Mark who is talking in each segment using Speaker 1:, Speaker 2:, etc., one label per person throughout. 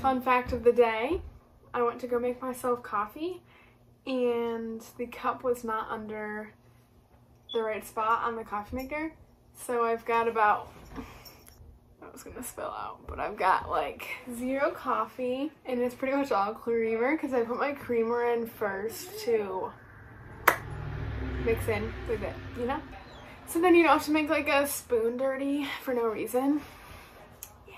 Speaker 1: Fun fact of the day, I went to go make myself coffee and the cup was not under the right spot on the coffee maker. So I've got about, I was gonna spill out, but I've got like 0 coffee and it's pretty much all creamer because I put my creamer in first to mix in with it, you know? So then you don't have to make like a spoon dirty for no reason. Yeah,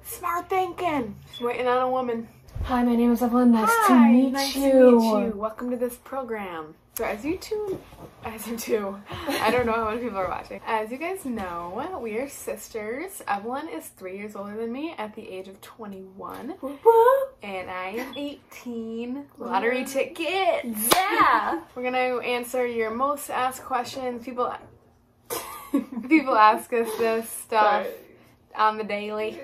Speaker 1: smart thinking. Just waiting on a woman.
Speaker 2: Hi, my name is Evelyn. Nice to meet you.
Speaker 1: Welcome to this program. So as you two, I don't know how many people are watching. As you guys know, we are sisters. Evelyn is 3 years older than me at the age of 21. And I am 18. Lottery tickets! Yeah! We're gonna answer your most asked questions. People ask us this stuff on the daily.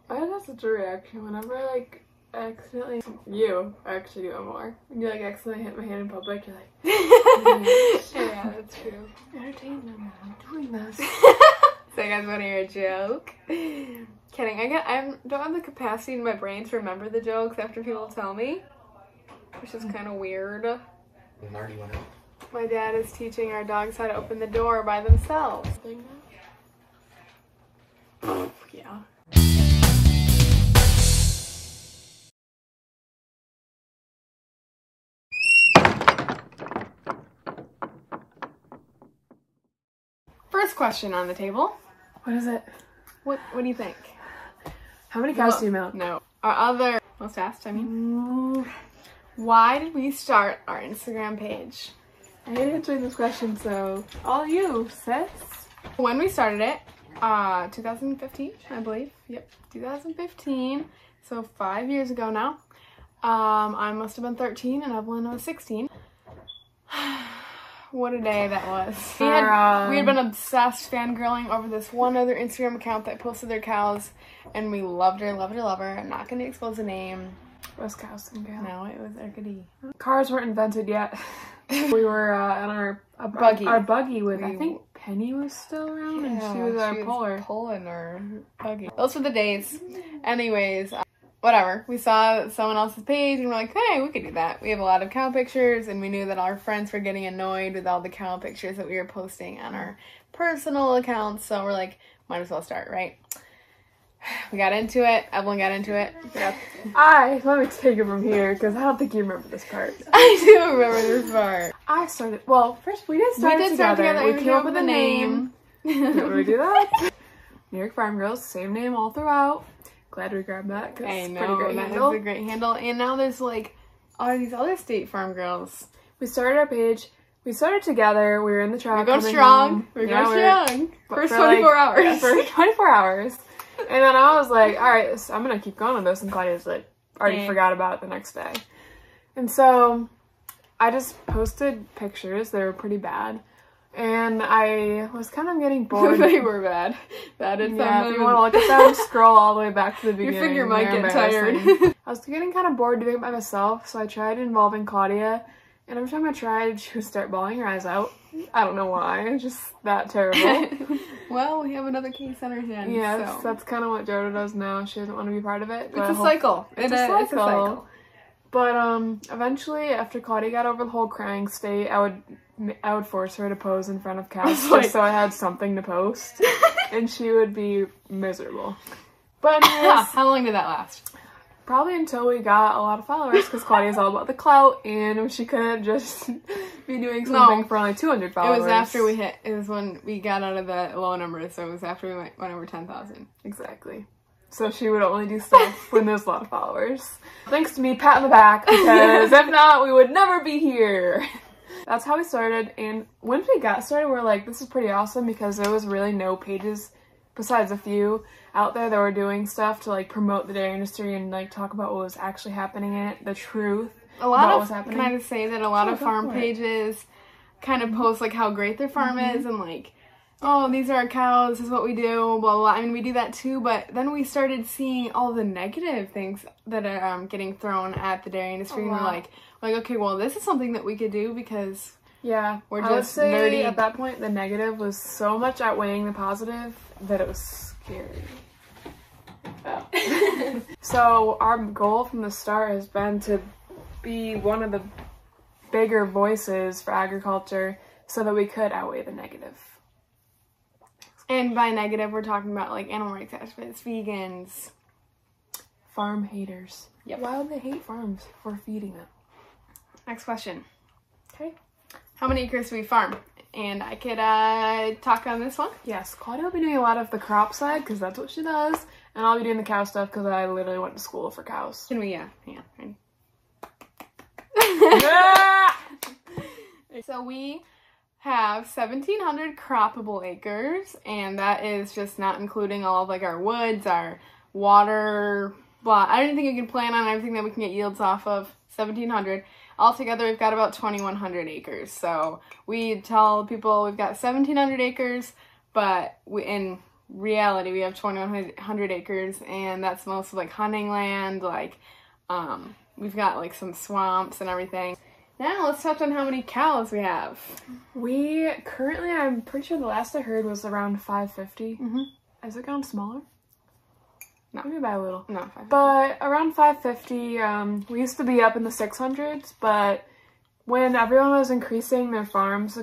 Speaker 2: I have such a reaction whenever accidentally, you actually do it more. When you accidentally hit my hand in public, you're like,
Speaker 1: yeah, that's true.
Speaker 2: Entertain them, I'm doing this.
Speaker 1: So you guys want to hear a joke? Kidding, I don't have the capacity in my brain to remember the jokes after people tell me, which is kind of weird.
Speaker 3: Marty went out.
Speaker 1: My dad is teaching our dogs how to open the door by themselves. Yeah. First question on the table.
Speaker 2: What is it?
Speaker 1: What do you think?
Speaker 2: How many cows do you milk?
Speaker 1: No. Our other most asked, I mean. Why did we start our Instagram page?
Speaker 2: I hate answering this question, so all you, sis.
Speaker 1: When we started it, 2015, I believe. Yep, 2015. So 5 years ago now. I must have been 13 and Evelyn was 16. What a day that was. We had been obsessed fangirling over this one other Instagram account that posted their cows, and we loved her. I'm not going to expose the name.
Speaker 2: Was cows and cows.
Speaker 1: No, it was Erkady.
Speaker 2: Cars weren't invented yet. We were on our
Speaker 1: buggy.
Speaker 2: Our buggy with, I think Penny was still around, and she was our puller.
Speaker 1: Pulling our buggy. Those were the days. Anyways, whatever. We saw someone else's page and we're like, hey, we could do that. We have a lot of cow pictures, and we knew that our friends were getting annoyed with all the cow pictures that we were posting on our personal accounts. So we're like, might as well start, right? We got into it. Evelyn got into it. Yep.
Speaker 2: Let me take it from here, because I don't think you remember this part.
Speaker 1: I do remember this part.
Speaker 2: I started, well, first we did start together.
Speaker 1: We came up with a name.
Speaker 2: Did we do that? New York Farm Girls, same name all throughout. Glad we grabbed that, because it's a pretty great handle.
Speaker 1: That is a great handle. And now there's like all these other State Farm girls.
Speaker 2: We started our page. We started together. We were in the truck.
Speaker 1: We're going strong. We're going strong. First 24 hours.
Speaker 2: Yeah, for 24 hours. And then I was like, all right, so I'm going to keep going on this. And Claudia's like, already forgot about it the next day. And so I just posted pictures. They were pretty bad. And I was kind of getting bored.
Speaker 1: They were bad. That is
Speaker 2: yeah, if you want to look at them, scroll all the way back to the beginning.
Speaker 1: Your finger might get tired.
Speaker 2: I was getting kind of bored doing it by myself, so I tried involving Claudia. And every time I tried, she would start bawling her eyes out. I don't know why. It's just that terrible.
Speaker 1: Well, we have another case on our hands.
Speaker 2: Yes,
Speaker 1: so.
Speaker 2: that's kind of what Joda does now. She doesn't want to be part of it.
Speaker 1: It's a cycle.
Speaker 2: It's a cycle. But eventually, after Claudia got over the whole crying state, I would force her to pose in front of cows just so I had something to post, and she would be miserable. But anyways,
Speaker 1: how long did that last?
Speaker 2: Probably until we got a lot of followers, because Claudia's all about the clout, and she couldn't just be doing something for only 200 followers.
Speaker 1: It was after it was when we got out of the low numbers, so it was after we went over 10,000.
Speaker 2: Exactly. So she would only do stuff when there's a lot of followers. Thanks to me, pat on the back, because if not, we would never be here. That's how we started, and once we got started, we're like, this is pretty awesome, because there was really no pages, besides a few, out there that were doing stuff to like promote the dairy industry and like talk about what was actually happening in it, the truth.
Speaker 1: A lot of, can I just say that a lot of farm pages kind of post like how great their farm is, and like, oh, these are our cows, this is what we do, blah, blah. I mean, we do that too, but then we started seeing all the negative things that are getting thrown at the dairy industry, and we're like, okay, well, this is something that we could do, because we're just nerdy.
Speaker 2: At that point, the negative was so much outweighing the positive that it was scary. Oh. So our goal from the start has been to be one of the bigger voices for agriculture so that we could outweigh the negative.
Speaker 1: And by negative, we're talking about like animal rights activists, vegans,
Speaker 2: farm haters.
Speaker 1: Yep.
Speaker 2: Why would they hate farms for feeding them?
Speaker 1: Next question.
Speaker 2: Okay.
Speaker 1: How many acres do we farm? And I could talk on this one.
Speaker 2: Yes, Claudia will be doing a lot of the crop side because that's what she does, and I'll be doing the cow stuff because I literally went to school for cows.
Speaker 1: Can we? Yeah. So we have 1,700 croppable acres, and that is just not including all of like our woods, our water, blah. Everything you can plant on, everything that we can get yields off of. 1,700. Altogether, we've got about 2,100 acres. So we tell people we've got 1,700 acres, but in reality, we have 2,100 acres, and that's mostly like hunting land. Like, we've got like some swamps and everything. Now let's touch on how many cows we have.
Speaker 2: We currently, I'm pretty sure the last I heard was around 550.
Speaker 1: Mm-hmm.
Speaker 2: Has it gone smaller?
Speaker 1: No.
Speaker 2: Maybe by a little.
Speaker 1: No, 550.
Speaker 2: But around 550, we used to be up in the 600s, but when everyone was increasing their farms,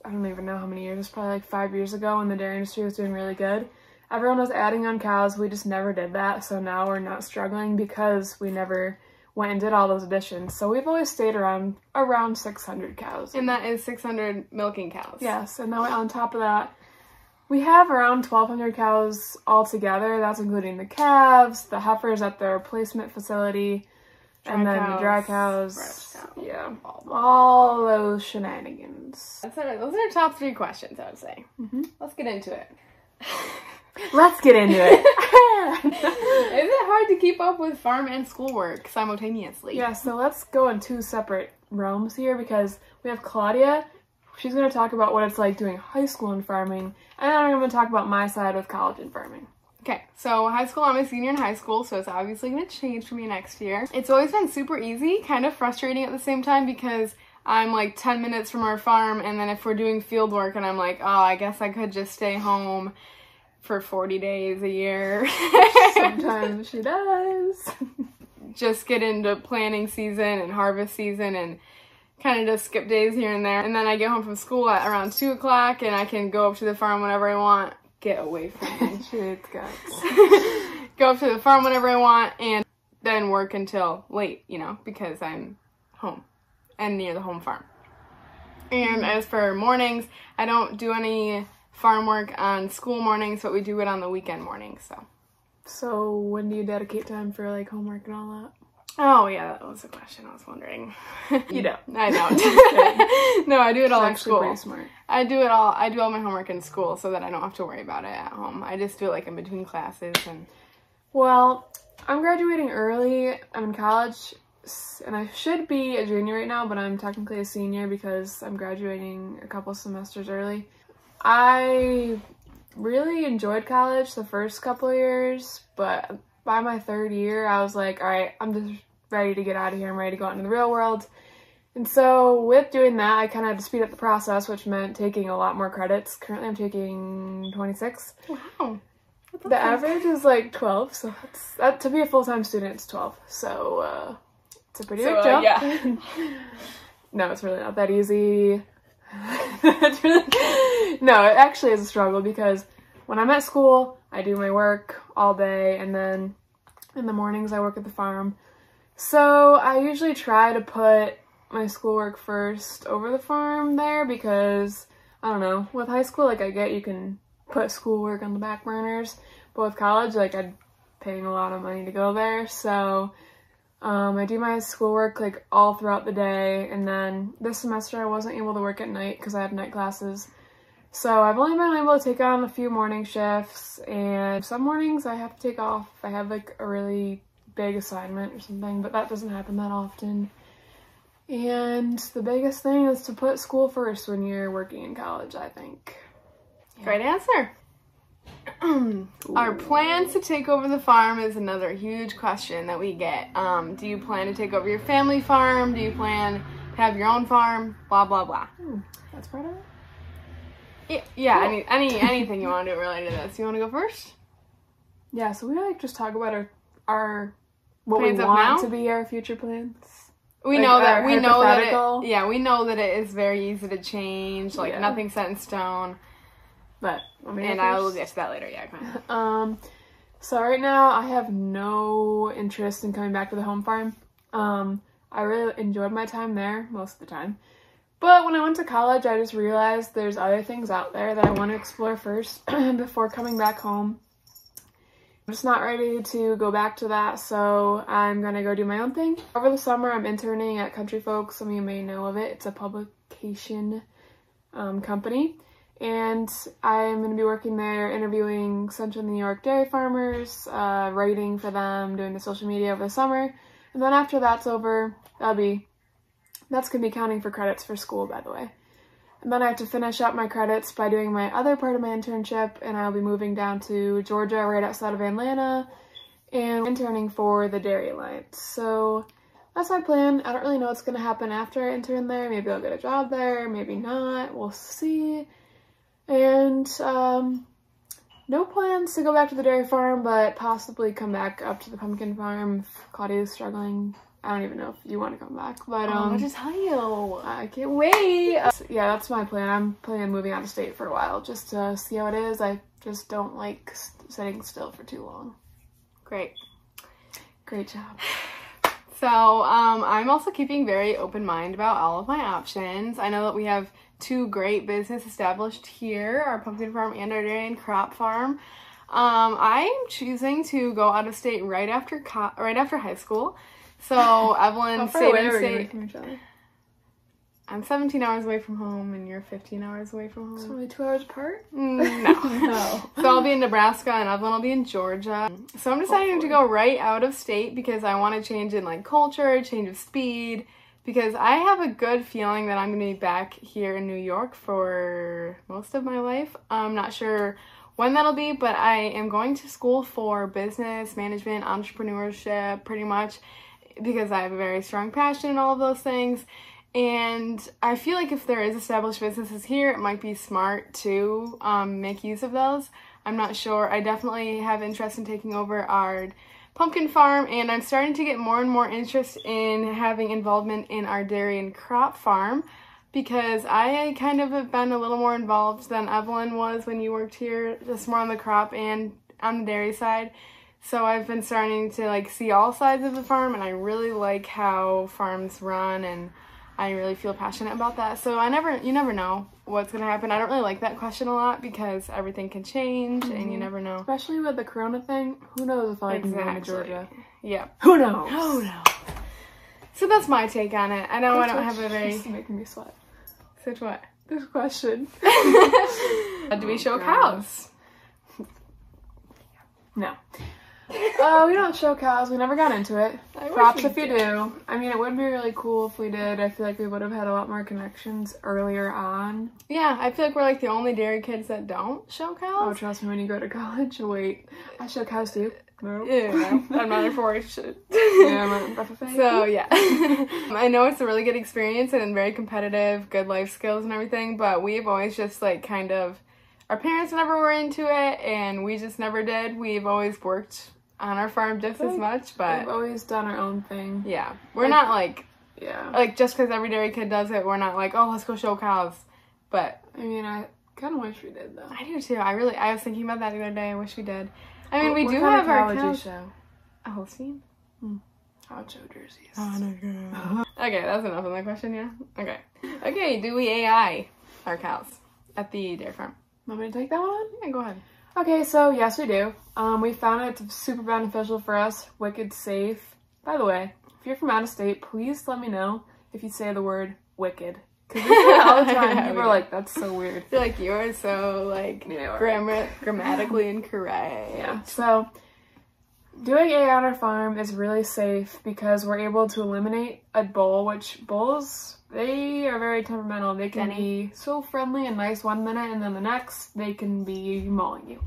Speaker 2: I don't even know how many years, probably like 5 years ago when the dairy industry was doing really good, everyone was adding on cows. We just never did that, so now we're not struggling because we never went and did all those additions. So we've always stayed around 600 cows.
Speaker 1: And that is 600 milking cows.
Speaker 2: Yes, and now on top of that, we have around 1,200 cows altogether. That's including the calves, the heifers at their replacement facility, and then the dry cows. Yeah, all those shenanigans.
Speaker 1: Those are our top 3 questions, I would say.
Speaker 2: Mm-hmm.
Speaker 1: Let's get into it.
Speaker 2: Let's get into it.
Speaker 1: Is it hard to keep up with farm and schoolwork simultaneously?
Speaker 2: Yeah, so let's go in 2 separate realms here because we have Claudia. She's going to talk about what it's like doing high school in farming, and then I'm going to talk about my side with college and farming.
Speaker 1: Okay, so high school, I'm a senior in high school, so it's obviously going to change for me next year. It's always been super easy, kind of frustrating at the same time because I'm like 10 minutes from our farm, and then if we're doing field work and I'm like, oh, I guess I could just stay home for 40 days a year.
Speaker 2: Sometimes she does.
Speaker 1: Just get into planting season and harvest season and kind of just skip days here and there. And then I get home from school at around 2 o'clock and I can go up to the farm whenever I want. Get away from me.
Speaker 2: Shit, guts.
Speaker 1: Go up to the farm whenever I want and then work until late, you know, because I'm home and near the home farm. And as for mornings, I don't do any farm work on school mornings, but we do it on the weekend mornings, so.
Speaker 2: So when do you dedicate time for like homework and all that?
Speaker 1: Oh yeah, that was a question I was wondering.
Speaker 2: You don't.
Speaker 1: I don't. No, I do it all at school.
Speaker 2: Pretty smart.
Speaker 1: I do all my homework in school so that I don't have to worry about it at home. I just do it like in between classes and.
Speaker 2: Well, I'm graduating early. I'm in college, and I should be a junior right now, but I'm technically a senior because I'm graduating a couple semesters early. I really enjoyed college the first couple of years, but by my 3rd year, I was like, all right, I'm just ready to get out of here. I'm ready to go out into the real world. And so with doing that, I kind of had to speed up the process, which meant taking a lot more credits. Currently, I'm taking 26.
Speaker 1: Wow.
Speaker 2: The average is like 12, so that to be a full-time student, it's 12. So it's a pretty big jump.
Speaker 1: Yeah.
Speaker 2: No, it's really not that easy. No, it actually is a struggle because when I'm at school, I do my work all day, and then in the mornings I work at the farm. So I usually try to put my schoolwork first over the farm there because, I don't know, with high school, like I get you can put schoolwork on the back burners, but with college, like I'm paying a lot of money to go there, so I do my schoolwork like all throughout the day, and then this semester I wasn't able to work at night because I had night classes. So I've only been able to take on a few morning shifts, and some mornings I have to take off. I have like a really big assignment or something, but that doesn't happen that often. And the biggest thing is to put school first when you're working in college, I think. Yeah.
Speaker 1: Great answer. Our plans to take over the farm is another huge question that we get. Do you plan to take over your family farm? Do you plan to have your own farm? Blah, blah, blah.
Speaker 2: That's part of it?
Speaker 1: Yeah, cool. Anything you want to do related to this. You want to go first?
Speaker 2: Yeah, so we like just talk about our what we
Speaker 1: Plans of
Speaker 2: want
Speaker 1: now?
Speaker 2: to be our future plans.
Speaker 1: We
Speaker 2: Like,
Speaker 1: know that
Speaker 2: our
Speaker 1: we know that
Speaker 2: hypothetical.
Speaker 1: it, yeah, we know that it is very easy to change. Like
Speaker 2: Yeah.
Speaker 1: nothing's set in stone.
Speaker 2: But
Speaker 1: And I will get to that later. Yeah, kind of.
Speaker 2: So right now I have no interest in coming back to the home farm. I really enjoyed my time there most of the time. But when I went to college, I just realized there's other things out there that I want to explore first before coming back home. I'm just not ready to go back to that, so I'm gonna go do my own thing. Over the summer, I'm interning at Country Folk. Some of you may know of it. It's a publication company. And I'm going to be working there, interviewing Central New York dairy farmers, writing for them, doing the social media over the summer. And then after that's over, that's going to be counting for credits for school, by the way. And then I have to finish up my credits by doing my other part of my internship, and I'll be moving down to Georgia, right outside of Atlanta, and interning for the Dairy Alliance. So that's my plan. I don't really know what's going to happen after I intern there. Maybe I'll get a job there, maybe not. We'll see. And no plans to go back to the dairy farm, but possibly come back up to the pumpkin farm if Claudia's struggling. I don't even know if you want to come back, but
Speaker 1: I'll just tell you.
Speaker 2: I can't wait. Yeah, that's my plan. I'm planning on moving out of state for a while just to see how it is. I just don't like sitting still for too long.
Speaker 1: Great.
Speaker 2: Great job.
Speaker 1: So I'm also keeping very open mind about all of my options. I know that we have 2 great business established here, our pumpkin farm and our dairy and crop farm. I'm choosing to go out of state right after high school. So Evelyn stayed in state.
Speaker 2: From each other?
Speaker 1: I'm 17 hours away from home, and you're 15 hours away from
Speaker 2: It's
Speaker 1: home.
Speaker 2: only 2 hours apart?
Speaker 1: No.
Speaker 2: No.
Speaker 1: So I'll be in Nebraska, and Evelyn will be in Georgia. So I'm deciding to go right out of state because I want to change in like culture, change of speed. Because I have a good feeling that I'm going to be back here in New York for most of my life. I'm not sure when that'll be, but I am going to school for business, management, entrepreneurship, pretty much, because I have a very strong passion in all of those things. And I feel like if there is established businesses here, it might be smart to make use of those. I'm not sure. I definitely have interest in taking over our pumpkin farm, and I'm starting to get more and more interest in having involvement in our dairy and crop farm because I kind of have been a little more involved than Evelyn was when you worked here, just more on the crop and on the dairy side. So I've been starting to like see all sides of the farm, and I really like how farms run, and I really feel passionate about that. So you never know what's going to happen. I don't really like that question a lot because everything can change and you never know.
Speaker 2: Especially with the corona thing, who knows if I can go to Georgia.
Speaker 1: Yeah.
Speaker 2: Who knows?
Speaker 1: Who knows? So that's my take on it. I know I don't have a very...
Speaker 2: It's making me sweat.
Speaker 1: Such what?
Speaker 2: This question.
Speaker 1: Do we show cows?
Speaker 2: No. We don't show cows. We never got into it. Props if you do. I mean, it would be really cool if we did. I feel like we would have had a lot more connections earlier on.
Speaker 1: Yeah, I feel like we're like the only dairy kids that don't show cows.
Speaker 2: Oh, trust me, when you go to college, wait. I show cows too. No.
Speaker 1: Yeah, no, I'm not a 4-H.
Speaker 2: Yeah, I'm not FFA.
Speaker 1: So, yeah. I know it's a really good experience and very competitive, good life skills and everything, but we've always just like kind of, our parents never were into it and we just never did. We've always worked on our farm just as much, but
Speaker 2: we've always done our own thing.
Speaker 1: Yeah. We're not like,
Speaker 2: yeah.
Speaker 1: Like just because every dairy kid does it, we're not like, oh, let's go show cows. But
Speaker 2: I mean, I kind of wish we did though.
Speaker 1: I do too. I was thinking about that the other day. I wish we did. I mean, we
Speaker 2: what
Speaker 1: do
Speaker 2: kind
Speaker 1: have
Speaker 2: of
Speaker 1: our
Speaker 2: cow
Speaker 1: cows.
Speaker 2: would you show?
Speaker 1: A Holstein?
Speaker 2: I'll show jerseys.
Speaker 1: Oh, no, girl. Okay, that's enough of my question, yeah? Okay. Okay, do we AI our cows at the dairy farm?
Speaker 2: Want me to take that one on?
Speaker 1: Yeah, go ahead.
Speaker 2: Okay, so yes, we do. We found it super beneficial for us. Wicked safe. By the way, if you're from out of state, please let me know if you say the word wicked. Because we say it all the time. People are like, that's so weird.
Speaker 1: I feel like you are so, like, grammatically incorrect.
Speaker 2: Yeah, so doing AI on our farm is really safe because we're able to eliminate a bull, which bulls, they are very temperamental. They can be so friendly and nice one minute, and then the next, they can be mauling you.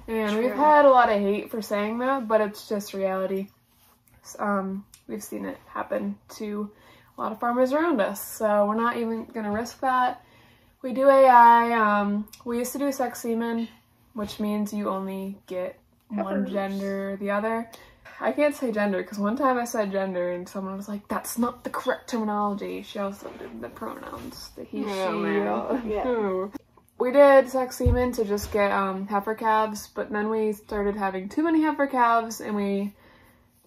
Speaker 2: And we've had a lot of hate for saying that, but it's just reality. We've seen it happen to a lot of farmers around us, so we're not even going to risk that. We do AI. We used to do sex semen, which means you only get one gender or the other. I can't say gender because one time I said gender and someone was like, that's not the correct terminology. She also did the pronouns, the he, she.
Speaker 1: Yeah.
Speaker 2: We did sex semen to just get heifer calves, but then we started having too many heifer calves and we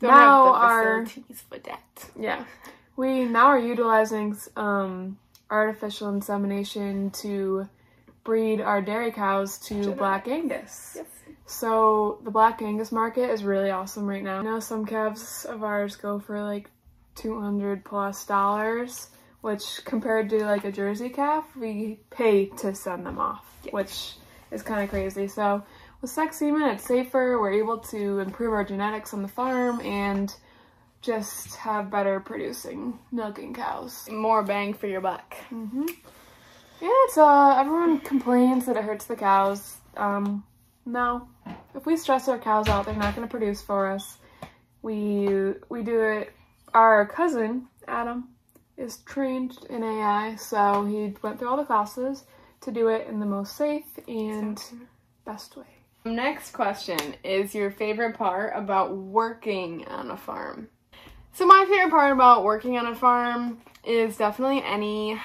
Speaker 1: Don't
Speaker 2: now
Speaker 1: have
Speaker 2: are
Speaker 1: the facilities for that.
Speaker 2: yeah. We now are utilizing artificial insemination to breed our dairy cows to Black Angus.
Speaker 1: Yes.
Speaker 2: So the Black Angus market is really awesome right now. I know some calves of ours go for like $200+, which compared to like a Jersey calf, we pay to send them off, which is kind of crazy. So with sex semen, it's safer. We're able to improve our genetics on the farm and just have better producing milking cows.
Speaker 1: More bang for your buck.
Speaker 2: Yeah, it's everyone complains that it hurts the cows. No, if we stress our cows out, they're not going to produce for us. We do it. Our cousin Adam is trained in AI, so he went through all the classes to do it in the most safe and best way.
Speaker 1: Next question is your favorite part about working on a farm. So my favorite part about working on a farm is definitely any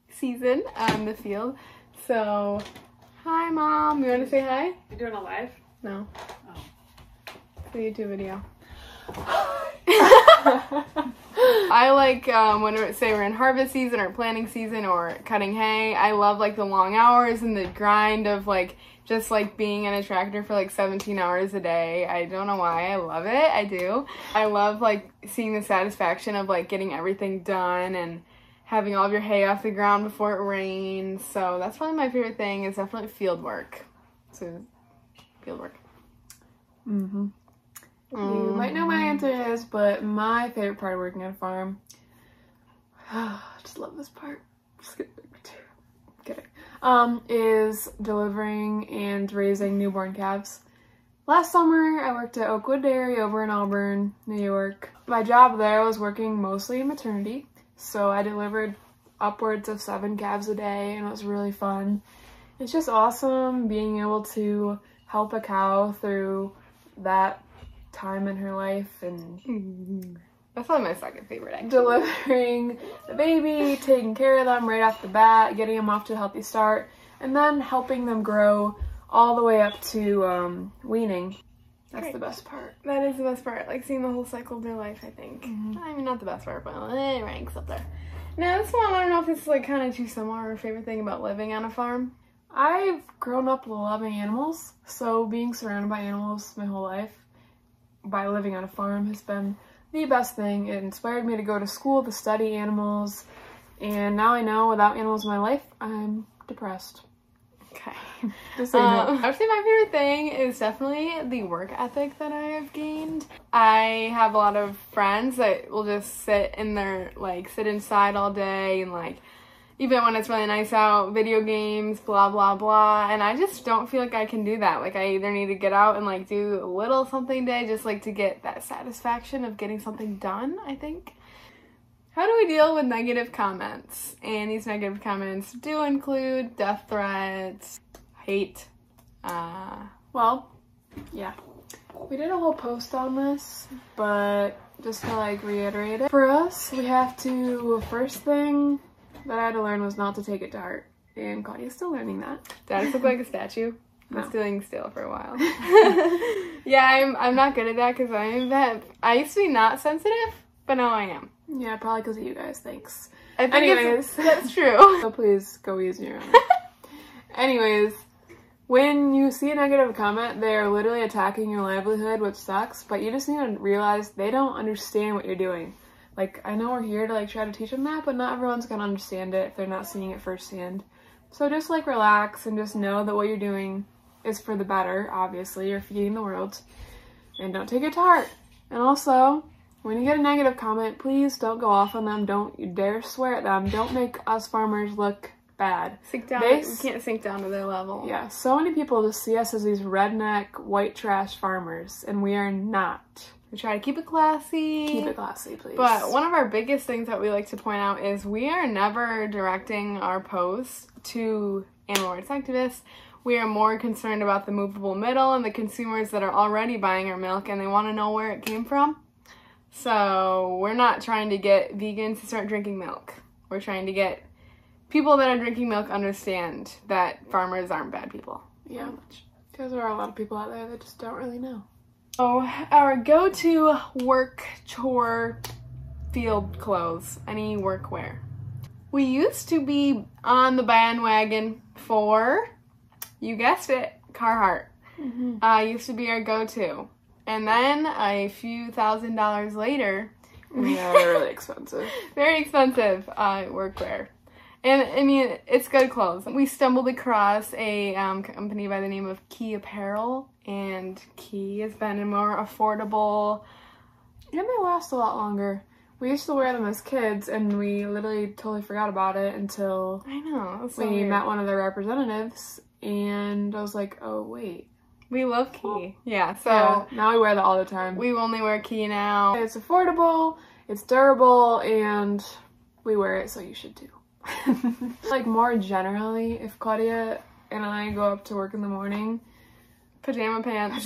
Speaker 1: season on the field. So, hi Mom, you want to say hi?
Speaker 2: You doing a live?
Speaker 1: No.
Speaker 2: Oh.
Speaker 1: It's a YouTube video. I like when we're in harvest season or planting season or cutting hay. I love like the long hours and the grind of like just like being in a tractor for like 17 hours a day. I don't know why. I love it. I do. I love like seeing the satisfaction of like getting everything done and having all of your hay off the ground before it rains. So that's probably my favorite thing is definitely field work. So field work.
Speaker 2: You might know my answer is, but my favorite part of working on a farm, I just love this part. Just kidding. Is delivering and raising newborn calves. Last summer, I worked at Oakwood Dairy over in Auburn, New York. My job there was working mostly in maternity, so I delivered upwards of 7 calves a day, and it was really fun. It's just awesome being able to help a cow through that time in her life and
Speaker 1: that's probably my second favorite actually.
Speaker 2: Delivering the baby, taking care of them right off the bat, getting them off to a healthy start, and then helping them grow all the way up to weaning. That's the best part.
Speaker 1: That is the best part, like seeing the whole cycle of their life, I think. I mean, not the best part, but it ranks up there. Now this one, I don't know if it's like kind of too similar or favorite thing about living on a farm.
Speaker 2: I've grown up loving animals, so being surrounded by animals my whole life by living on a farm has been the best thing. It inspired me to go to school to study animals, and now I know without animals in my life, I'm depressed.
Speaker 1: Okay.
Speaker 2: Just so you know.
Speaker 1: I would say my favorite thing is definitely the work ethic that I have gained. I have a lot of friends that will just sit inside all day and like, even when it's really nice out, video games, blah, blah, blah. And I just don't feel like I can do that. Like, I either need to get out and, like, do a little something a day just, like, to get that satisfaction of getting something done, I think. How do we deal with negative comments? And these negative comments do include death threats, hate.
Speaker 2: Well, yeah. We did a whole post on this, but just to, like, reiterate it. For us, we have to, first thing that I had to learn was not to take it to heart, and Claudia's still learning that.
Speaker 1: Did I just look like a statue?
Speaker 2: No.
Speaker 1: I'm doing still for a while. Yeah, I'm not good at that because I used to be not sensitive, but now I am.
Speaker 2: Yeah, probably because of you guys, thanks.
Speaker 1: I think
Speaker 2: Anyways.
Speaker 1: that's true.
Speaker 2: So please go easier on me. Anyways, when you see a negative comment, they're literally attacking your livelihood, which sucks, but you just need to realize they don't understand what you're doing. Like, I know we're here to, like, try to teach them that, but not everyone's gonna understand it if they're not seeing it firsthand. So just, like, relax and just know that what you're doing is for the better, obviously. You're feeding the world. And don't take it to heart. And also, when you get a negative comment, please don't go off on them. Don't you dare swear at them. Don't make us farmers look bad.
Speaker 1: You can't sink down to their level.
Speaker 2: Yeah, so many people just see us as these redneck, white trash farmers, and we are not.
Speaker 1: We try to keep it classy.
Speaker 2: Keep it classy, please.
Speaker 1: But one of our biggest things that we like to point out is we are never directing our posts to animal rights activists. We are more concerned about the movable middle and the consumers that are already buying our milk and they want to know where it came from. So we're not trying to get vegans to start drinking milk. We're trying to get people that are drinking milk understand that farmers aren't bad people.
Speaker 2: Yeah, because there are a lot of people out there that just don't really know.
Speaker 1: So our go-to work chore field clothes, any workwear. We used to be on the bandwagon for, you guessed it, Carhartt. Used to be our go-to. And then a few $1,000s later,
Speaker 2: yeah, they're really expensive.
Speaker 1: Very expensive workwear. And I mean, it's good clothes. We stumbled across a company by the name of Key Apparel, and Key has been a more affordable.
Speaker 2: And they last a lot longer. We used to wear them as kids, and we literally totally forgot about it until
Speaker 1: I know, that's so
Speaker 2: we
Speaker 1: weird.
Speaker 2: met one of their representatives, and I was like, oh, wait.
Speaker 1: We love Key. Yeah, so
Speaker 2: Yeah, now we wear that all the time.
Speaker 1: we only wear Key now.
Speaker 2: It's affordable, it's durable, and we wear it, so you should too. Like, more generally, if Claudia and I go up to work in the morning,
Speaker 1: Pajama pants.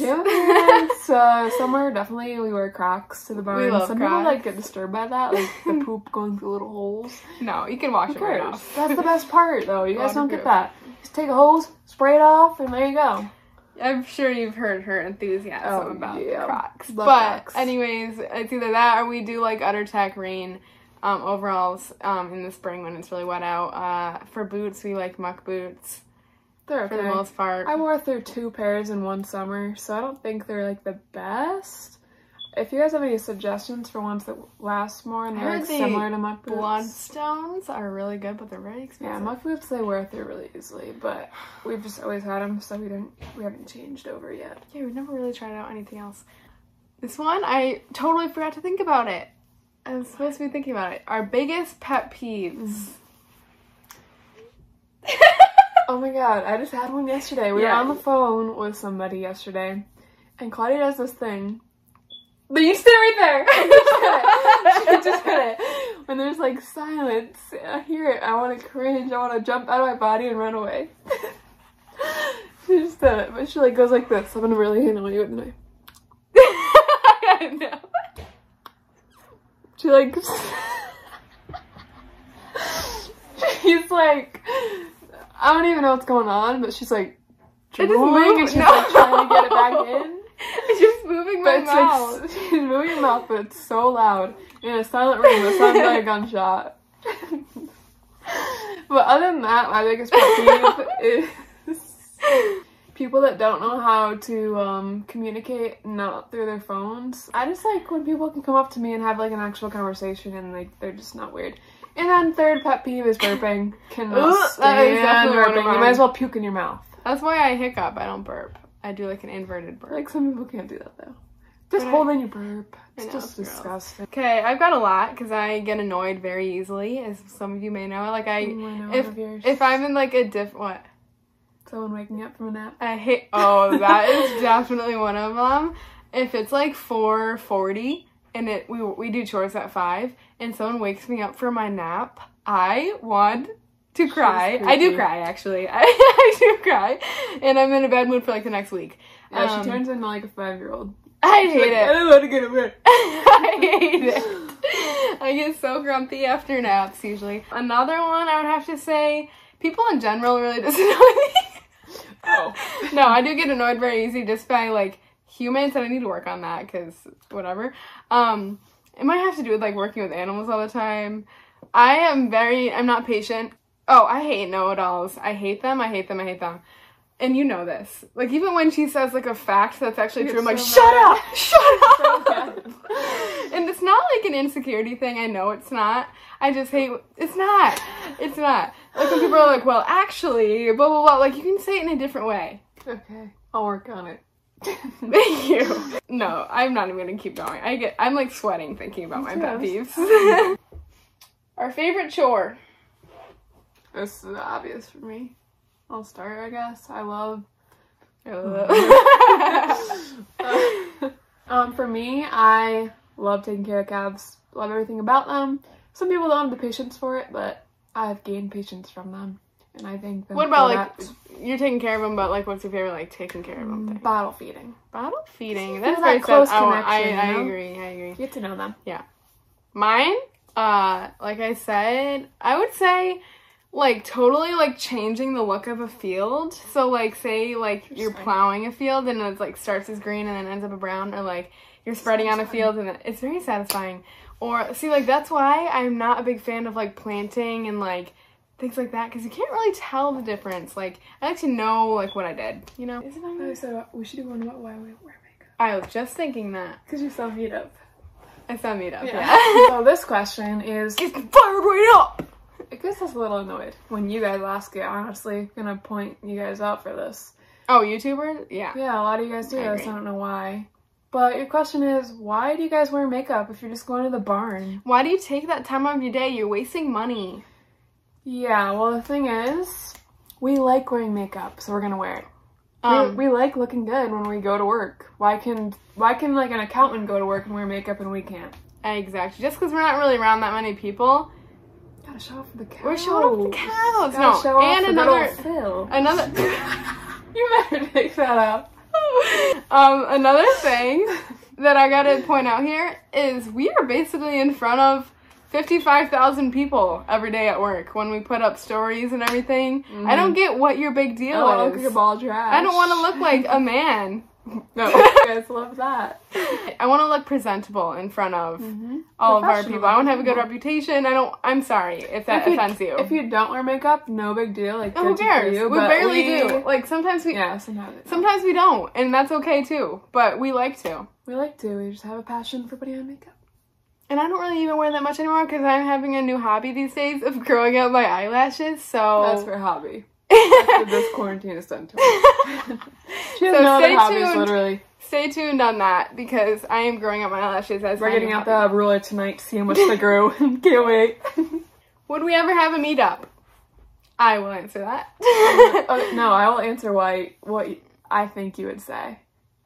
Speaker 2: somewhere definitely we wear Crocs to the barn.
Speaker 1: We love
Speaker 2: Some people
Speaker 1: Crocs.
Speaker 2: like get disturbed by that, like the poop going through little holes.
Speaker 1: No, you can wash
Speaker 2: Who
Speaker 1: it right
Speaker 2: cares?
Speaker 1: off.
Speaker 2: That's the best part, though. You guys don't get
Speaker 1: Waterproof.
Speaker 2: that. Just take a hose, spray it off, and there you go.
Speaker 1: I'm sure you've heard her enthusiasm about the Crocs.
Speaker 2: Love
Speaker 1: But
Speaker 2: Crocs.
Speaker 1: anyways, it's either that or we do like UtterTech rain overalls in the spring when it's really wet out. For boots, we like muck boots
Speaker 2: They're
Speaker 1: for the
Speaker 2: okay.
Speaker 1: most part.
Speaker 2: I wore through 2 pairs in one summer, so I don't think they're like the best. If you guys have any suggestions for ones that last more and
Speaker 1: I
Speaker 2: they're
Speaker 1: heard
Speaker 2: like
Speaker 1: the
Speaker 2: similar to muck boots.
Speaker 1: Bloodstones are really good, but they're very
Speaker 2: Yeah,
Speaker 1: expensive.
Speaker 2: muck boots they wear through really easily, but we've just always had them, so we haven't changed over yet.
Speaker 1: Yeah, we've never really tried out anything else. This one, I totally forgot to think about it. I was supposed to be thinking about it. Our biggest pet peeves.
Speaker 2: Oh my god, I just had one yesterday. We were
Speaker 1: Yeah.
Speaker 2: on the phone with somebody yesterday, and Claudia does this thing. But you stood right there! She just did it. When there's like silence, I hear it. I want to cringe. I want to jump out of my body and run away. She just did it, but she like goes like this. I'm gonna really annoy you with the knife.
Speaker 1: I know.
Speaker 2: She like she's like, I don't even know what's going on, but she's like
Speaker 1: It just
Speaker 2: drooling and
Speaker 1: moved.
Speaker 2: she's
Speaker 1: No.
Speaker 2: like trying to get it back in.
Speaker 1: It's just moving my
Speaker 2: But it's
Speaker 1: mouth.
Speaker 2: like she's moving your mouth, but it's so loud in a silent room. It sounds like a gunshot. But other than that, my biggest pet peeve is people that don't know how to communicate not through their phones. I just like when people can come up to me and have like an actual conversation and like they're just not weird. And then third pet peeve is burping. Cannot
Speaker 1: Ugh, that is
Speaker 2: stand
Speaker 1: definitely one of
Speaker 2: burping. You
Speaker 1: mine.
Speaker 2: might as well puke in your mouth.
Speaker 1: That's why I hiccup. I don't burp. I do like an inverted burp.
Speaker 2: Like some people can't do that though. Just
Speaker 1: But
Speaker 2: hold in your burp.
Speaker 1: I
Speaker 2: It's
Speaker 1: know,
Speaker 2: just
Speaker 1: it's gross.
Speaker 2: disgusting.
Speaker 1: Okay, I've got a lot because I get annoyed very easily, as some of you may know. Like
Speaker 2: I know
Speaker 1: if
Speaker 2: one of yours.
Speaker 1: if I'm in like a what?
Speaker 2: Someone waking up from a nap.
Speaker 1: I hate. Oh, that is definitely one of them. If it's like 4:40 and we do chores at 5, and someone wakes me up for my nap, I want to cry. I do
Speaker 2: creepy.
Speaker 1: cry actually. I do cry, and I'm in a bad mood for like the next week.
Speaker 2: Yeah, she turns into like a 5-year-old.
Speaker 1: I
Speaker 2: She's
Speaker 1: hate
Speaker 2: like,
Speaker 1: it.
Speaker 2: I don't want to get away.
Speaker 1: I hate it. I get so grumpy after naps usually. Another one I would have to say, people in general really just annoy me.
Speaker 2: Oh.
Speaker 1: No, I do get annoyed very easy just by like humans, and I need to work on that because whatever. It might have to do with like working with animals all the time. I'm not patient. Oh, I hate know-it-alls. I hate them. And you know this. Like, even when she says, like, a fact that's actually true, I'm like,
Speaker 2: so
Speaker 1: shut
Speaker 2: mad.
Speaker 1: up! Shut up!
Speaker 2: bad.
Speaker 1: And it's not, like, an insecurity thing. I know it's not. I just hate... It's not. It's not. Like, when people are like, well, actually, blah, blah, blah. Like, you can say it in a different way.
Speaker 2: Okay, I'll work on it.
Speaker 1: Thank you. No, I'm not even gonna keep going. I'm, like, sweating thinking about my pet
Speaker 2: Yes.
Speaker 1: peeves. Our favorite chore.
Speaker 2: This is obvious for me. I'll start, I guess. I love... For me, I love taking care of calves. Love everything about them. Some people don't have the patience for it, but I've gained patience from them. And I think that
Speaker 1: What about, like, you're taking care of them, but, like, what's your favorite, like, taking care of them thing?
Speaker 2: bottle feeding.
Speaker 1: Bottle feeding.
Speaker 2: That's
Speaker 1: That's
Speaker 2: very
Speaker 1: very
Speaker 2: close
Speaker 1: sad.
Speaker 2: connection.
Speaker 1: I
Speaker 2: you know?
Speaker 1: agree.
Speaker 2: Get to know them.
Speaker 1: Yeah. Mine, like I said, I would say, like, totally, like, changing the look of a field. So, like, say, like, you're plowing a field and it's, like, starts as green and then ends up a brown. Or, like, you're spreading on a field and it's very satisfying. Or, see, like, that's why I'm not a big fan of, like, planting and, like, things like that. Because you can't really tell the difference. Like, I like to know, like, what I did, you know?
Speaker 2: Is it on there? So we should do one about why we wear makeup.
Speaker 1: I was just thinking that.
Speaker 2: Because you saw meetup.
Speaker 1: I saw meetup,
Speaker 2: Yeah. So this question is...
Speaker 1: It's fired right up!
Speaker 2: It gets us a little annoyed when you guys ask it. Honestly, gonna point you guys out for this.
Speaker 1: Oh, YouTubers? Yeah.
Speaker 2: Yeah, a lot of you guys do
Speaker 1: I
Speaker 2: this.
Speaker 1: agree.
Speaker 2: I don't know why. But your question is, why do you guys wear makeup if you're just going to the barn?
Speaker 1: Why do you take that time out of your day? You're wasting money.
Speaker 2: Yeah, well, the thing is, we like wearing makeup, so we're gonna wear it. We like looking good when we go to work. Why can like an accountant go to work and wear makeup and we can't?
Speaker 1: Exactly. Just because we're not really around that many people.
Speaker 2: Gotta show off for the cows.
Speaker 1: We're showing off the cows.
Speaker 2: Gotta show off
Speaker 1: and
Speaker 2: for
Speaker 1: another
Speaker 2: You better take that out.
Speaker 1: another thing that I gotta point out here is we are basically in front of 55,000 people every day at work when we put up stories and everything. I don't get what your big deal
Speaker 2: Oh,
Speaker 1: is.
Speaker 2: look at your ball trash.
Speaker 1: I don't want to look like a man.
Speaker 2: No, you guys love that.
Speaker 1: I want to look presentable in front of all of our people. I want to have a good reputation. I'm sorry if that offends you.
Speaker 2: If you don't wear makeup, no big deal. Like,
Speaker 1: who
Speaker 2: good
Speaker 1: cares?
Speaker 2: for you,
Speaker 1: We
Speaker 2: but
Speaker 1: barely do. Like, sometimes we...
Speaker 2: Yeah, sometimes.
Speaker 1: Sometimes we don't, and that's okay too. But we like to.
Speaker 2: We like to. We just have a passion for putting on makeup.
Speaker 1: And I don't really even wear that much anymore because I'm having a new hobby these days of growing out my eyelashes. So
Speaker 2: that's her hobby. After this quarantine is done to her. She has no other hobbies, literally.
Speaker 1: Stay tuned on that because I am growing out my eyelashes as
Speaker 2: we're getting out the ruler tonight to see how much they grew. Can't wait.
Speaker 1: Would we ever have a meetup? I will answer that.
Speaker 2: No, I will answer what I think you would say.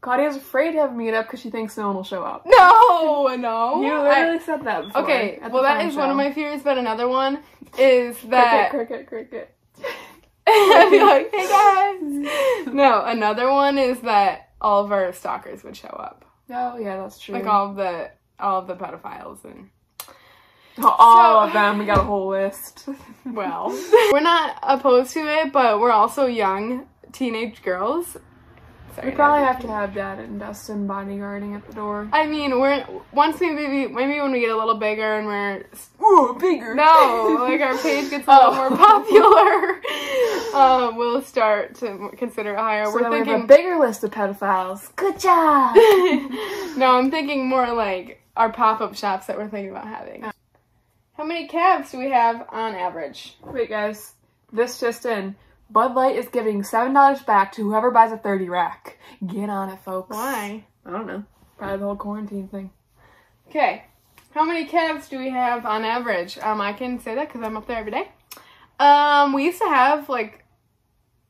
Speaker 2: Claudia's afraid to have a meetup because she thinks no one will show up.
Speaker 1: No.
Speaker 2: You literally said that before.
Speaker 1: Okay, well that is one of my fears, but another one is that...
Speaker 2: Cricket.
Speaker 1: I'd be like, hey guys! No, another one is that all of our stalkers would show up.
Speaker 2: Oh, yeah, that's true.
Speaker 1: Like all of the pedophiles and...
Speaker 2: All of them. We got a whole list.
Speaker 1: Well, we're not opposed to it, but we're also young teenage girls.
Speaker 2: We probably have to have Dad and Dustin bodyguarding at the door.
Speaker 1: I mean, once maybe when we get a little bigger and we're
Speaker 2: bigger.
Speaker 1: No, like our page gets a little more popular. We'll start to consider it higher.
Speaker 2: So
Speaker 1: we're thinking
Speaker 2: we have a bigger list of pedophiles. Good job.
Speaker 1: No, I'm thinking more like our pop-up shops that we're thinking about having. How many calves do we have on average?
Speaker 2: Wait, guys, this just in. Bud Light is giving $7 back to whoever buys a 30 rack. Get on it, folks.
Speaker 1: Why?
Speaker 2: I don't know. Probably the whole quarantine thing.
Speaker 1: Okay. How many calves do we have on average? I can say that because I'm up there every day. We used to have, like,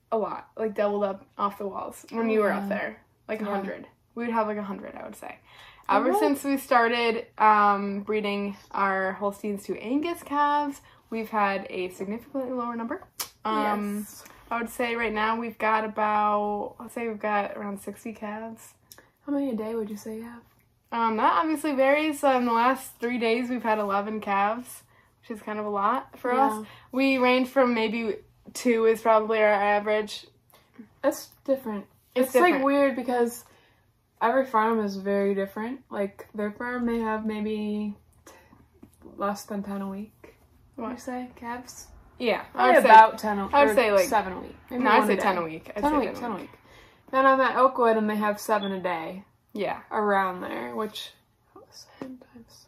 Speaker 1: a lot. Like, doubled up off the walls when you were up there. Like, 100. We would have, like, 100, I would say. Ever since we started breeding our Holsteins to Angus calves, we've had a significantly lower number.
Speaker 2: Yes.
Speaker 1: I would say right now we've got around 60 calves.
Speaker 2: How many a day would you say you have?
Speaker 1: That obviously varies. In the last 3 days we've had 11 calves, which is kind of a lot for us. We range from maybe 2 is probably our average.
Speaker 2: It's different. It's
Speaker 1: different.
Speaker 2: like weird because every farm is very different. Like their farm may have maybe less than 10 a week. What would you say? Calves?
Speaker 1: Yeah,
Speaker 2: I would say about 10 a week.
Speaker 1: I would say like
Speaker 2: 7 a week. Maybe
Speaker 1: no, I'd say 10 a week.
Speaker 2: 10 a week. Then I'm at Oakwood and they have 7 a day.
Speaker 1: Yeah.
Speaker 2: Around there, which 7 times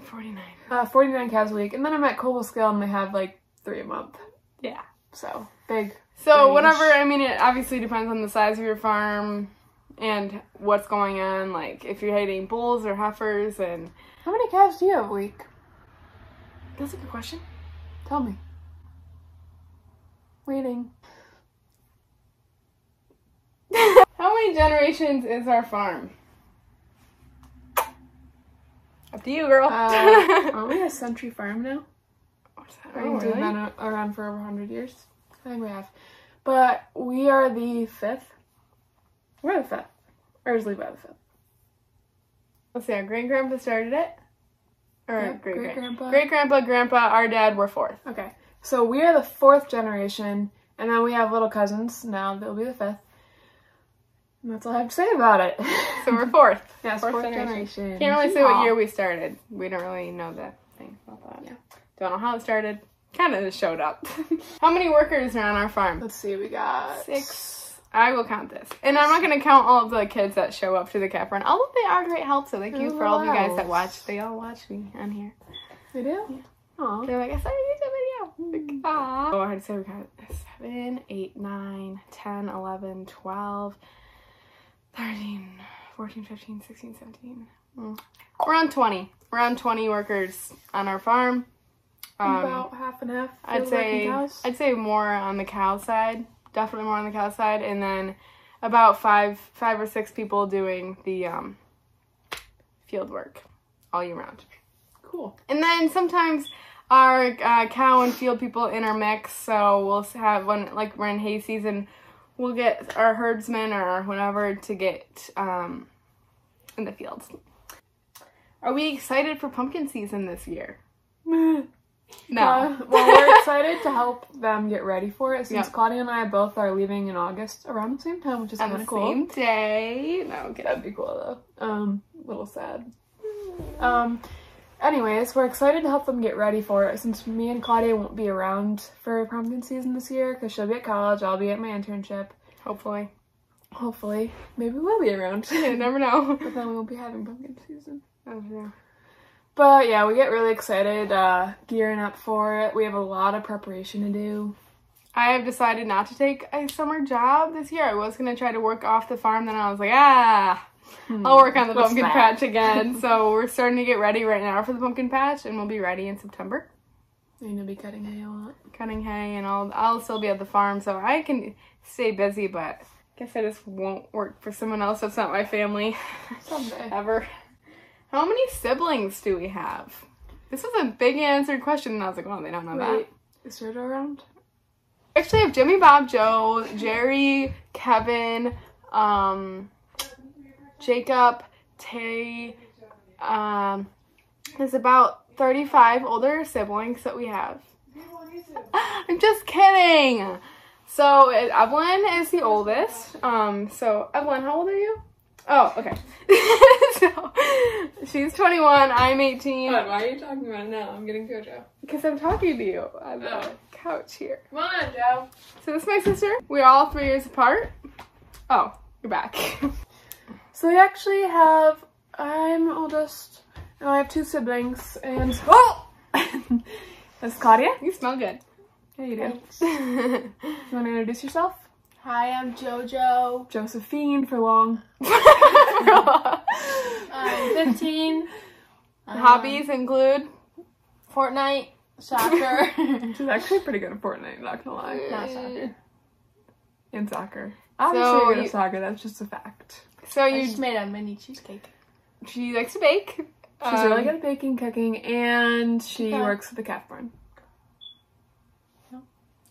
Speaker 1: 49.
Speaker 2: 49 calves a week. And then I'm at Cobleskill and they have like 3 a month.
Speaker 1: Yeah.
Speaker 2: So big.
Speaker 1: So
Speaker 2: range.
Speaker 1: whatever, I mean, it obviously depends on the size of your farm and what's going on. Like if you're hitting bulls or heifers and...
Speaker 2: How many calves do you have a week?
Speaker 1: That's a good question.
Speaker 2: Tell me. Waiting.
Speaker 1: How many generations is our farm? Up to you, girl.
Speaker 2: Are we a century farm now?
Speaker 1: What's that?
Speaker 2: We've been around for over 100 years. I think we have. But we are the 5th. We're the 5th. Or is Levi the 5th?
Speaker 1: Let's see, our great-grandpa started it. Or
Speaker 2: Yep, great-grandpa.
Speaker 1: Great-grandpa, grandpa, our dad, we're 4th.
Speaker 2: Okay. So we are the 4th generation, and then we have little cousins. Now they'll be the 5th. And that's all I have to say about it.
Speaker 1: So we're 4th.
Speaker 2: Yes, 4th generation.
Speaker 1: Can't really say what year we started. We don't really know that thing about that.
Speaker 2: Yeah.
Speaker 1: Don't know how it started. Kind of just showed up. How many workers are on our farm?
Speaker 2: Let's see, we got
Speaker 1: 6. I will count this. And I'm not going to count all of the kids that show up to the calf run. Although they are great help, so thank you for all of you guys that watch. They all watch me on here.
Speaker 2: They do?
Speaker 1: Yeah.
Speaker 2: Aw.
Speaker 1: They're like, I saw your YouTube video. Like, aw. Oh, I had to say we got 7, 8, 9, 10, 11, 12, 13, 14, 15, 16, 17. We're on 20. We're on 20 workers on our farm.
Speaker 2: About half and half.
Speaker 1: I'd say more on the cow side. Definitely more on the cow side, and then about five or 6 people doing the field work all year round.
Speaker 2: Cool.
Speaker 1: And then sometimes our cow and field people intermix, so we'll have when we're in hay season, we'll get our herdsmen or whatever to get in the fields. Are we excited for pumpkin season this year? No.
Speaker 2: Well, we're excited to help them get ready for it since
Speaker 1: Yep.
Speaker 2: Claudia and I both are leaving in August around the same time, which is kind of cool.
Speaker 1: On the same day. No, okay.
Speaker 2: That'd be cool though. A little sad. Anyways, we're excited to help them get ready for it since me and Claudia won't be around for pumpkin season this year because she'll be at college, I'll be at my internship.
Speaker 1: Hopefully.
Speaker 2: Maybe we'll be around.
Speaker 1: You never know.
Speaker 2: But then we won't be having pumpkin season.
Speaker 1: Oh, yeah.
Speaker 2: But yeah, we get really excited gearing up for it. We have a lot of preparation to do.
Speaker 1: I have decided not to take a summer job this year. I was going to try to work off the farm, then I was like, I'll work on the
Speaker 2: What's
Speaker 1: pumpkin
Speaker 2: that?
Speaker 1: patch again. So we're starting to get ready right now for the pumpkin patch, and we'll be ready in September.
Speaker 2: And you'll be cutting hay a lot.
Speaker 1: Cutting hay, and I'll still be at the farm, so I can stay busy, but I guess I just won't work for someone else that's not my family.
Speaker 2: Someday.
Speaker 1: Ever. How many siblings do we have? This was a big answered question, and I was like, oh, they don't know that.
Speaker 2: Is Sergio around?
Speaker 1: I actually have Jimmy, Bob, Joe, Jerry, Kevin, Jacob, Tay. There's about 35 older siblings that we have. I'm just kidding. So Evelyn is the oldest. So Evelyn, how old are you? Oh, okay. So she's 21. I'm 18.
Speaker 2: Why are you talking about it now? I'm getting JoJo.
Speaker 1: Because I'm talking to you on the couch here.
Speaker 2: Come on, Joe.
Speaker 1: So this is my sister. We're all 3 years apart. Oh, you're back.
Speaker 2: So we actually have, I'm oldest, and I have 2 siblings, and, oh! That's Claudia.
Speaker 1: You smell good.
Speaker 2: Yeah, you do. You want to introduce yourself?
Speaker 4: Hi, I'm JoJo.
Speaker 2: Josephine for long.
Speaker 4: I'm 15.
Speaker 1: Hobbies include?
Speaker 4: Fortnite, soccer.
Speaker 2: She's actually pretty good at Fortnite, not gonna lie.
Speaker 4: Not soccer.
Speaker 2: And soccer. Obviously
Speaker 1: So
Speaker 2: you're good at soccer, that's just a fact.
Speaker 1: So
Speaker 4: I just made a mini cheesecake.
Speaker 1: she likes to bake.
Speaker 2: She's really good at baking, cooking, and she
Speaker 4: Okay.
Speaker 2: works at the calf barn.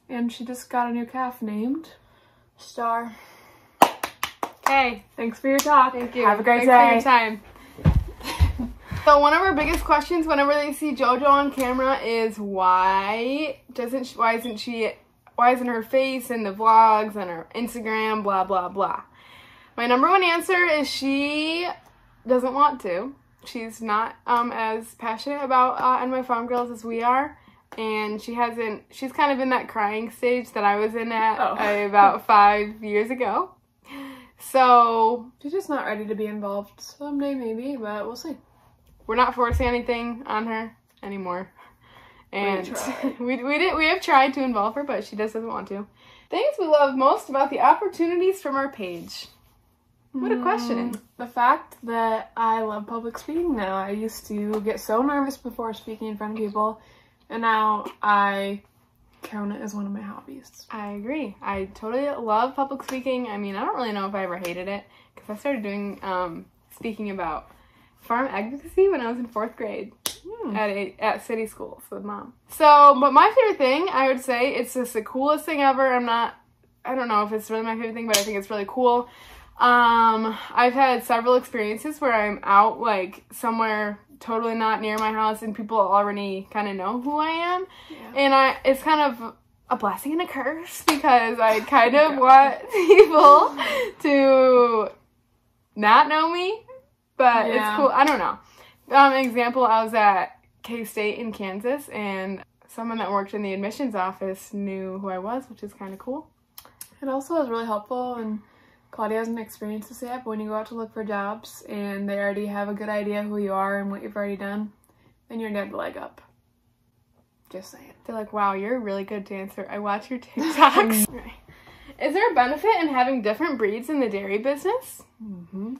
Speaker 2: And she just got a new calf named
Speaker 4: Star.
Speaker 1: Okay.
Speaker 2: Thanks for your talk.
Speaker 1: Thank you.
Speaker 2: Have a great
Speaker 1: Thanks
Speaker 2: day.
Speaker 1: for your time. So one of our biggest questions whenever they see JoJo on camera is why isn't her face in the vlogs and her Instagram, blah, blah, blah. My number one answer is she doesn't want to. She's not as passionate about and my farm girls as we are. And she's kind of in that crying stage that I was in at about 5 years ago. So
Speaker 2: She's just not ready to be involved. Someday maybe, but we'll see.
Speaker 1: we're not forcing anything on her anymore. And
Speaker 2: We
Speaker 1: we have tried to involve her, but she just doesn't want to. Things we love most about the opportunities from our page. What a question.
Speaker 2: The fact that I love public speaking now. I used to get so nervous before speaking in front of people, and now I count it as one of my hobbies.
Speaker 1: I agree. I totally love public speaking. I mean, I don't really know if I ever hated it, because I started doing speaking about farm advocacy when I was in 4th grade. at city schools with mom. So, but my favorite thing, I would say, it's just the coolest thing ever. I don't know if it's really my favorite thing, but I think it's really cool. I've had several experiences where I'm out, like, somewhere totally not near my house and people already kind of know who I am. Yeah. And it's kind of a blessing and a curse because I kind of want people to not know me, but it's cool. I don't know. Example, I was at K-State in Kansas and someone that worked in the admissions office knew who I was, which is kind of cool.
Speaker 2: It also is really helpful, and Claudia hasn't experienced this yet, but when you go out to look for jobs and they already have a good idea who you are and what you've already done, then you're dead leg up. Just saying.
Speaker 1: They're like, wow, you're a really good dancer. I watch your TikToks. Is there a benefit in having different breeds in the dairy business?
Speaker 2: Mm-hmm.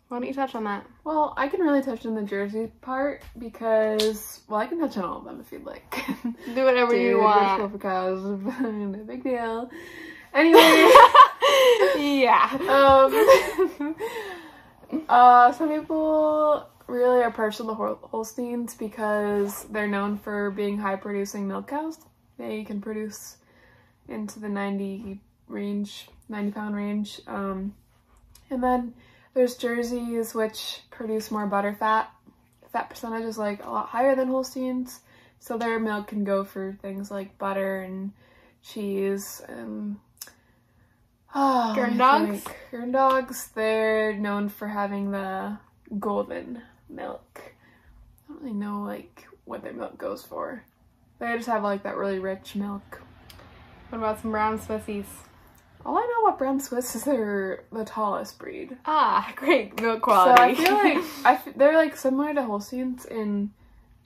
Speaker 1: Why don't you touch on that?
Speaker 2: Well, I can really touch on the Jersey part because, well, I can touch on all of them if you'd like.
Speaker 1: Do whatever you want.
Speaker 2: For cows, no big deal. Anyway.
Speaker 1: Yeah.
Speaker 2: Some people really are partial to Holsteins because they're known for being high-producing milk cows. They can produce into the 90-pound range. And then there's Jerseys, which produce more butter fat. Fat percentage is like a lot higher than Holsteins, so their milk can go for things like butter and cheese and
Speaker 1: Gurn dogs?
Speaker 2: Gurn dogs, they're known for having the golden milk. I don't really know like what their milk goes for. They just have like that really rich milk.
Speaker 1: What about some brown Swissies?
Speaker 2: All I know about brown Swiss is they're the tallest breed.
Speaker 1: Ah, great milk quality.
Speaker 2: So I feel like they're like similar to Holsteins in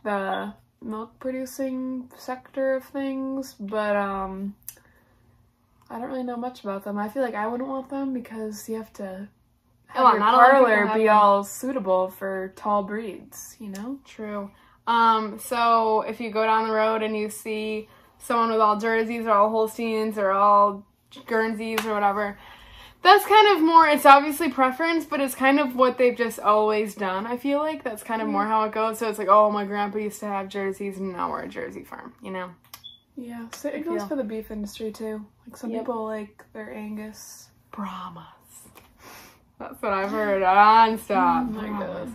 Speaker 2: the milk producing sector of things, but I don't really know much about them. I feel like I wouldn't want them because you have to have your parlor be all suitable for tall breeds, you know?
Speaker 1: True. So if you go down the road and you see someone with all Jerseys or all Holsteins or all Guernseys or whatever, that's kind of more, it's obviously preference, but it's kind of what they've just always done, I feel like. That's kind of more how it goes. So it's like, oh, my grandpa used to have Jerseys and now we're a Jersey farm, you know?
Speaker 2: Yeah, so it goes for the beef industry too. Like some people like their Angus
Speaker 1: Brahmas. That's what I've heard non-stop.
Speaker 2: Oh my god.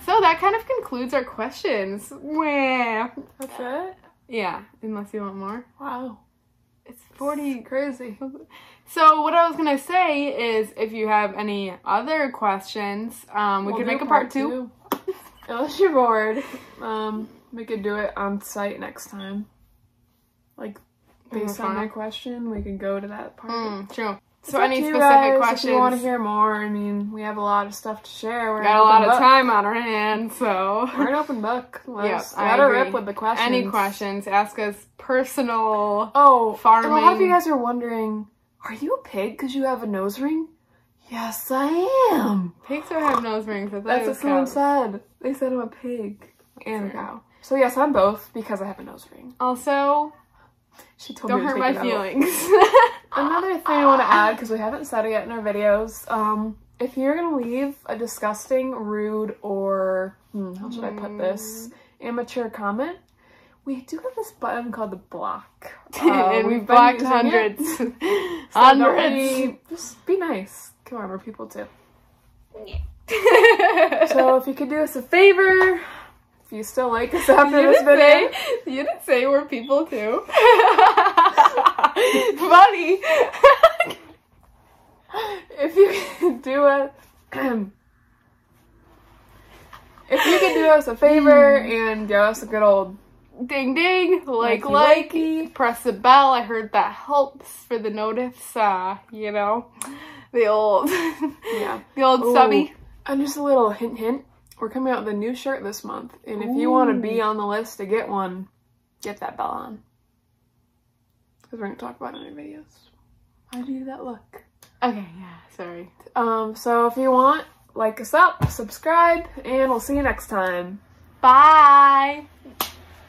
Speaker 1: So that kind of concludes our questions.
Speaker 2: That's it?
Speaker 1: Yeah, unless you want more.
Speaker 2: Wow.
Speaker 1: It's 40.
Speaker 2: Crazy.
Speaker 1: So what I was going to say is if you have any other questions, we could make a part two.
Speaker 2: Unless you're bored, we could do it on site next time. Like, based on my question, we can go to that part.
Speaker 1: True. So any specific questions?
Speaker 2: If you want to hear more, I mean, we have a lot of stuff to share.
Speaker 1: We're got a lot of time on our hands, so
Speaker 2: we're an open book.
Speaker 1: Let
Speaker 2: her rip with the questions.
Speaker 1: Any questions? Ask us personal.
Speaker 2: Farming. A lot of you guys are wondering, are you a pig because you have a nose ring? Yes, I am.
Speaker 1: Pigs don't have nose rings.
Speaker 2: That's what someone said. They said I'm a pig and a cow. So yes, I'm both because I have a nose ring.
Speaker 1: Also,
Speaker 2: she told
Speaker 1: don't
Speaker 2: me to
Speaker 1: hurt
Speaker 2: take
Speaker 1: my
Speaker 2: it
Speaker 1: feelings.
Speaker 2: Another thing I want to add, because we haven't said it yet in our videos, if you're going to leave a disgusting, rude, or, how should I put this, immature comment, we do have this button called the block.
Speaker 1: And we've blocked hundreds.
Speaker 2: So
Speaker 1: Hundreds.
Speaker 2: Just be nice. Come on, we're people too. So if you could do us a favor, if you still like us after this video.
Speaker 1: You didn't say we're people too. Funny.
Speaker 2: If you could do us a favor and give us a good old
Speaker 1: ding ding, likey, press the bell. I heard that helps for the notice. You know, the old the old subby.
Speaker 2: And just a little hint. We're coming out with a new shirt this month, and if you want to be on the list to get one, get that bell on. Because we're going to talk about it in our videos. How do you do that look?
Speaker 1: Okay, yeah, sorry.
Speaker 2: So if you want, like us up, subscribe, and we'll see you next time.
Speaker 1: Bye!